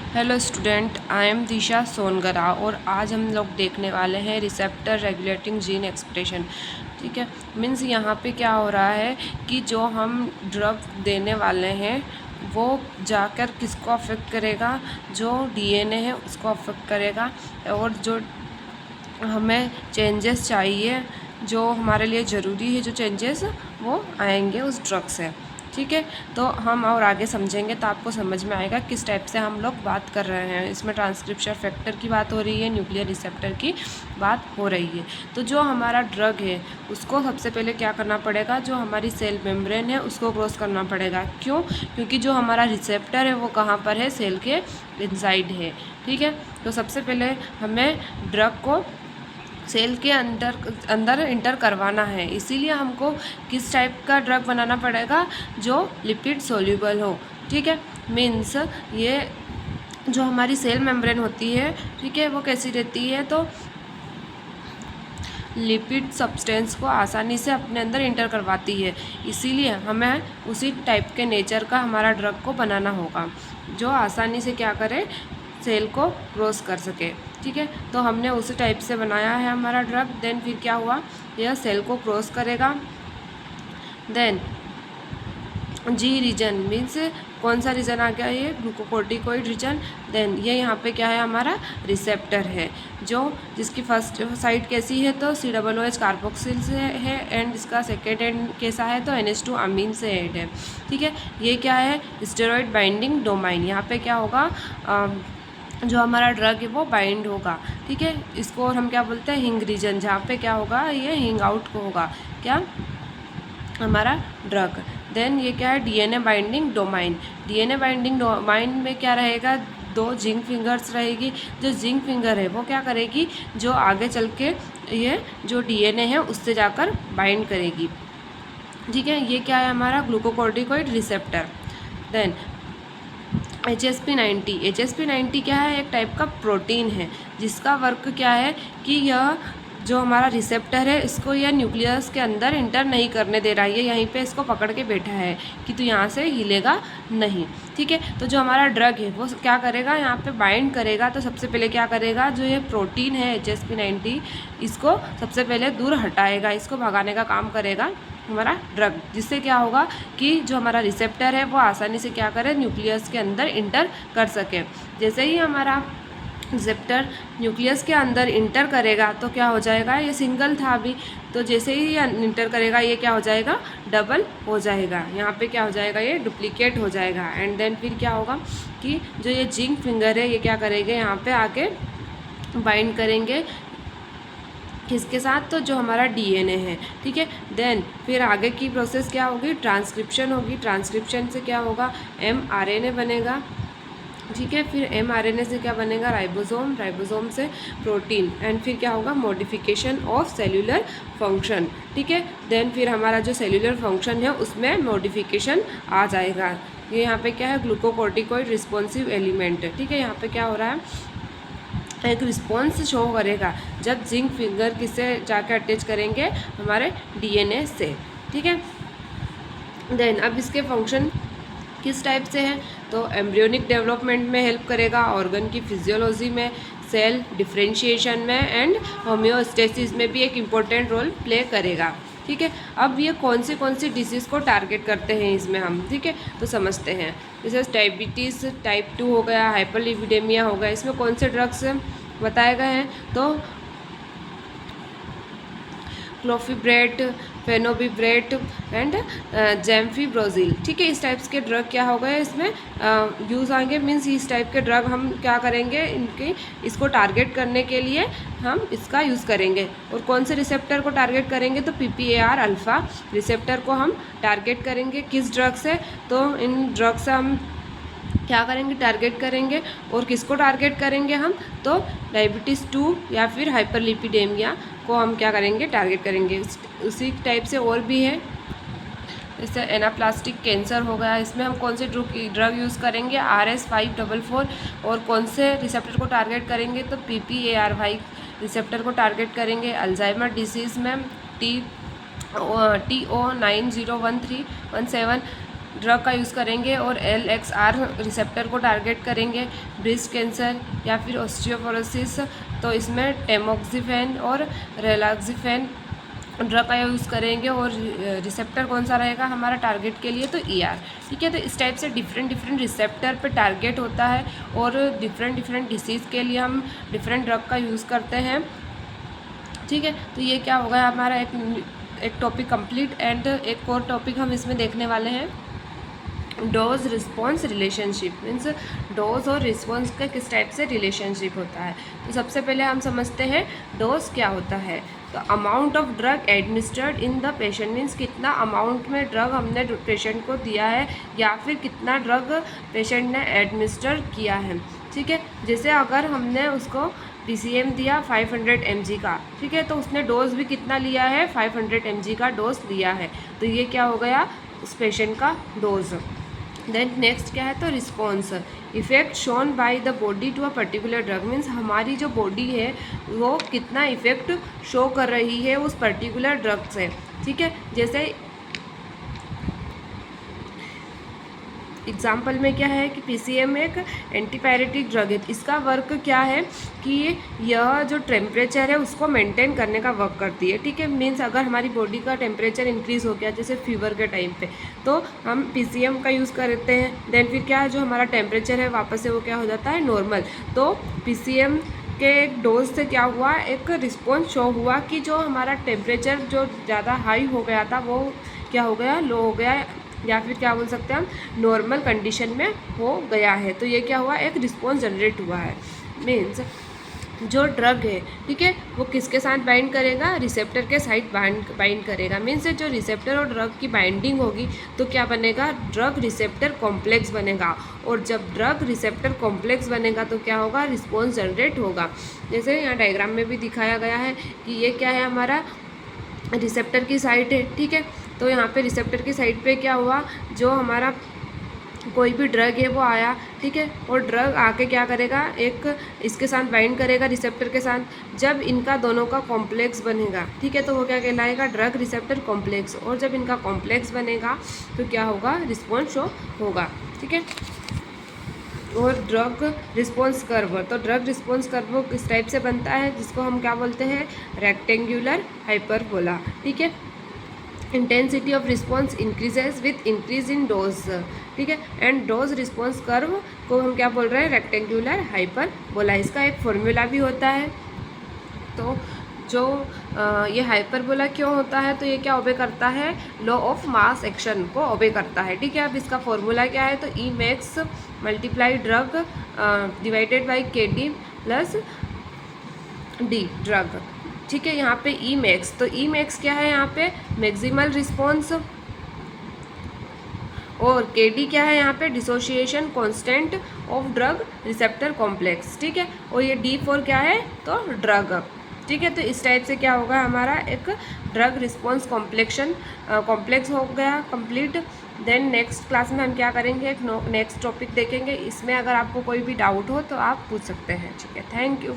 Hello student, I am दिशा सोनगरा और आज हम लोग देखने वाले हैं रिसेप्टर रेगुलेटिंग जीन एक्सप्रेशन। ठीक है, मीन्स यहाँ पे क्या हो रहा है कि जो हम ड्रग देने वाले हैं वो जाकर किसको अफेक्ट करेगा, जो डीएनए है उसको अफेक्ट करेगा और जो हमें चेंजेस चाहिए, जो हमारे लिए ज़रूरी है, जो चेंजेस वो आएंगे उस ड्रग से। ठीक है, तो हम और आगे समझेंगे तो आपको समझ में आएगा किस टाइप से हम लोग बात कर रहे हैं। इसमें ट्रांसक्रिप्शन फैक्टर की बात हो रही है, न्यूक्लियर रिसेप्टर की बात हो रही है। तो जो हमारा ड्रग है उसको सबसे पहले क्या करना पड़ेगा, जो हमारी सेल मेम्ब्रेन है उसको क्रॉस करना पड़ेगा। क्यों? क्योंकि जो हमारा रिसेप्टर है वो कहाँ पर है, सेल के इनसाइड है। ठीक है, तो सबसे पहले हमें ड्रग को सेल के अंदर इंटर करवाना है। इसीलिए हमको किस टाइप का ड्रग बनाना पड़ेगा, जो लिपिड सोल्यूबल हो। ठीक है, मीन्स ये जो हमारी सेल मेम्ब्रेन होती है, ठीक है, वो कैसी रहती है, तो लिपिड सब्सटेंस को आसानी से अपने अंदर इंटर करवाती है। इसीलिए हमें उसी टाइप के नेचर का हमारा ड्रग को बनाना होगा जो आसानी से क्या करे, सेल को क्रॉस कर सके। ठीक है, तो हमने उसी टाइप से बनाया है हमारा ड्रग। देन फिर क्या हुआ, यह सेल को क्रॉस करेगा। देन जी रीजन मीन्स कौन सा रीजन आ गया, ये ग्लूकोकोर्टिकोइड रीजन। देन ये यहाँ पे क्या है, हमारा रिसेप्टर है, जो जिसकी फर्स्ट साइड कैसी है, तो COOH कार्बोक्सिल से है एंड इसका सेकेंड एंड कैसा है, तो NH2 अमीन से एड है। ठीक है, ये क्या है, स्टेरॉइड बाइंडिंग डोमाइन। यहाँ पे क्या होगा, जो हमारा ड्रग है वो बाइंड होगा। ठीक है, इसको और हम क्या बोलते हैं, हिंग रीजन, जहाँ पे क्या होगा, ये हिंग आउट को होगा क्या, हमारा ड्रग। देन ये क्या है, DNA binding domain. DNA binding domain में क्या रहेगा, 2 जिंक फिंगर्स रहेगी। जो जिंक फिंगर है वो क्या करेगी, जो आगे चल के ये जो डीएनए है उससे जाकर बाइंड करेगी। ठीक है, ये क्या है, हमारा glucocorticoid receptor. Then HSP90। HSP90 क्या है, एक टाइप का प्रोटीन है जिसका वर्क क्या है कि यह जो हमारा रिसेप्टर है इसको यह न्यूक्लियस के अंदर इंटर नहीं करने दे रहा है, ये यहीं पे इसको पकड़ के बैठा है कि तू यहाँ से हिलेगा नहीं। ठीक है, तो जो हमारा ड्रग है वो क्या करेगा, यहाँ पे बाइंड करेगा। तो सबसे पहले क्या करेगा, जो ये प्रोटीन है HSP90 इसको सबसे पहले दूर हटाएगा, इसको भगाने का काम करेगा हमारा ड्रग, जिससे क्या होगा कि जो हमारा रिसेप्टर है वो आसानी से क्या करे, न्यूक्लियस के अंदर इंटर कर सके। जैसे ही हमारा रिसेप्टर न्यूक्लियस के अंदर इंटर करेगा तो क्या हो जाएगा, ये सिंगल था अभी, तो जैसे ही ये इंटर करेगा ये क्या हो जाएगा, डबल हो जाएगा। यहाँ पे क्या हो जाएगा, ये डुप्लीकेट हो जाएगा। एंड देन फिर क्या होगा कि जो ये जिंक फिंगर है ये क्या करेंगे, यहाँ पे आके बाइंड करेंगे किसके साथ, तो जो हमारा डीएनए है। ठीक है, देन फिर आगे की प्रोसेस क्या होगी, ट्रांसक्रिप्शन होगी। ट्रांसक्रिप्शन से क्या होगा, mRNA बनेगा। ठीक है, फिर mRNA से क्या बनेगा, राइबोसोम, राइबोसोम से प्रोटीन। एंड फिर क्या होगा, मॉडिफिकेशन ऑफ सेल्यूलर फंक्शन। ठीक है, देन फिर हमारा जो सेल्यूलर फंक्शन है उसमें मॉडिफिकेशन आ जाएगा। ये यहाँ पे क्या है, ग्लूकोकोर्टिकोइड रिस्पॉन्सिव एलिमेंट। ठीक है, यहाँ पे क्या हो रहा है, एक रिस्पॉन्स शो करेगा जब जिंक फिंगर किससे जाकर अटैच करेंगे, हमारे डीएनए से। ठीक है, देन अब इसके फंक्शन किस टाइप से है, तो एम्ब्रियोनिक डेवलपमेंट में हेल्प करेगा, ऑर्गन की फिजियोलॉजी में, सेल डिफरेंशिएशन में एंड होम्योस्टेसिस में भी एक इम्पोर्टेंट रोल प्ले करेगा। ठीक है, अब ये कौन सी डिजीज़ को टारगेट करते हैं इसमें हम, ठीक है, तो समझते हैं। जैसे डायबिटीज़ टाइप 2 हो गया, हाइपरलिपिडेमिया हो गया, इसमें कौन से ड्रग्स बताए गए हैं, तो क्लोफिब्रेट, फेनोबिब्रेट एंड जैम्फिब्रोजिल। ठीक है, इस टाइप्स के ड्रग क्या हो गए इसमें यूज़ आएंगे। मीन्स इस टाइप के ड्रग हम क्या करेंगे, इनके इसको टारगेट करने के लिए हम इसका यूज़ करेंगे। और कौन से रिसेप्टर को टारगेट करेंगे, तो PPAR अल्फ़ा रिसेप्टर को हम टारगेट करेंगे। किस ड्रग से, तो इन ड्रग से हम क्या करेंगे, टारगेट करेंगे। और किसको टारगेट करेंगे हम, तो डायबिटीज़ 2 या फिर हाइपरलिपिडेमिया को हम क्या करेंगे, टारगेट करेंगे। उसी टाइप से और भी है, जैसे एनाप्लास्टिक कैंसर हो गया, इसमें हम कौन से ड्रग यूज़ करेंगे, RS544। और कौन से रिसेप्टर को टारगेट करेंगे, तो PPAR रिसेप्टर को टारगेट करेंगे। अल्जाइमर डिसीज़ में TO901317 ड्रग का यूज़ करेंगे और LXR रिसेप्टर को टारगेट करेंगे, ब्रेस्ट कैंसर या फिर ऑस्टियोपोरोसिस, तो इसमें टेमोक्सिफेन और रेलाक्सिफेन ड्रग का यूज़ करेंगे और रिसेप्टर कौन सा रहेगा हमारा टारगेट के लिए, तो ER। ठीक है, तो इस टाइप से डिफरेंट डिफरेंट रिसेप्टर पे टारगेट होता है और डिफरेंट डिफरेंट डिसीज़ के लिए हम डिफरेंट ड्रग का यूज़ करते हैं। ठीक है, तो ये क्या होगा हमारा एक टॉपिक कंप्लीट। एंड एक और टॉपिक हम इसमें देखने वाले हैं, dose response relationship. Means dose और रिस्पॉन्स का किस टाइप से रिलेशनशिप होता है। तो सबसे पहले हम समझते हैं डोज क्या होता है। तो amount of drug administered in the patient, means कितना अमाउंट में ड्रग हमने पेशेंट को दिया है या फिर कितना ड्रग पेशेंट ने एडमिनिस्टर किया है। ठीक है, जैसे अगर हमने उसको PCM दिया 500 mg का, ठीक है, तो उसने डोज भी कितना लिया है, 500 mg का डोज लिया है, तो ये क्या हो गया उस पेशेंट का डोज। देन नेक्स्ट क्या है, तो response, effect shown by the body to a particular drug, means हमारी जो बॉडी है वो कितना इफेक्ट शो कर रही है उस पर्टिकुलर ड्रग से। ठीक है, जैसे एग्जाम्पल में क्या है कि PCM एक एंटीपायरेटिक ड्रग है। इसका वर्क क्या है कि यह जो टेम्परेचर है उसको मेंटेन करने का वर्क करती है। ठीक है, मीन्स अगर हमारी बॉडी का टेम्परेचर इंक्रीज़ हो गया जैसे फीवर के टाइम पे, तो हम PCM का यूज़ करते हैं। देन फिर क्या है, जो हमारा टेम्परेचर है वापस से वो क्या हो जाता है, नॉर्मल। तो PCM के एक डोज से क्या हुआ, एक रिस्पॉन्स शो हुआ कि जो हमारा टेम्परेचर जो ज़्यादा हाई हो गया था वो क्या हो गया, लो हो गया, या फिर क्या बोल सकते हैं हम, नॉर्मल कंडीशन में हो गया है। तो ये क्या हुआ, एक रिस्पॉन्स जनरेट हुआ है। मीन्स जो ड्रग है, ठीक है, वो किसके साथ बाइंड करेगा, रिसेप्टर के साथ बाइंड करेगा। मीन्स जो रिसेप्टर और ड्रग की बाइंडिंग होगी तो क्या बनेगा, ड्रग रिसेप्टर कॉम्प्लेक्स बनेगा। और जब ड्रग रिसेप्टर कॉम्प्लेक्स बनेगा तो क्या होगा, रिस्पॉन्स जनरेट होगा। जैसे यहाँ डायग्राम में भी दिखाया गया है कि ये क्या है, हमारा रिसेप्टर की साइट है। ठीक है, तो यहाँ पे रिसेप्टर की साइड पे क्या हुआ, जो हमारा कोई भी ड्रग है वो आया, ठीक है, और ड्रग आके क्या करेगा, एक इसके साथ बाइंड करेगा रिसेप्टर के साथ। जब इनका दोनों का कॉम्प्लेक्स बनेगा, ठीक है, तो वो क्या कहलाएगा, ड्रग रिसेप्टर कॉम्प्लेक्स। और जब इनका कॉम्प्लेक्स बनेगा तो क्या होगा, रिस्पॉन्स शो होगा। ठीक है, और ड्रग रिस्पॉन्स कर्व, तो ड्रग रिस्पॉन्स कर्व किस टाइप से बनता है, जिसको हम क्या बोलते हैं, रेक्टेंगुलर हाइपरबोला। ठीक है, intensity of response increases with increase in dose. ठीक है, एंड डोज रिस्पॉन्स कर्व को हम क्या बोल रहे हैं, रेक्टेंगुलर हाइपरबोला। इसका एक फॉर्मूला भी होता है। तो जो ये हाइपरबोला क्यों होता है, तो ये क्या ओबे करता है, लॉ ऑफ मास एक्शन को ओबे करता है। ठीक है, अब इसका फॉर्मूला क्या है, तो E max multiply drug divided by KD plus D drug. ठीक है, यहाँ पे E मैक्स, तो E मैक्स क्या है, यहाँ पे मैक्सिमल रिस्पॉन्स, और KD क्या है, यहाँ पे dissociation constant of drug receptor complex. ठीक है, और ये D4 क्या है, तो ड्रग। ठीक है, तो इस टाइप से क्या होगा, हमारा एक ड्रग रिस्पॉन्स कॉम्प्लेक्स हो गया कंप्लीट। देन नेक्स्ट क्लास में हम क्या करेंगे, एक नेक्स्ट टॉपिक देखेंगे। इसमें अगर आपको कोई भी डाउट हो तो आप पूछ सकते हैं। ठीक है, थैंक यू।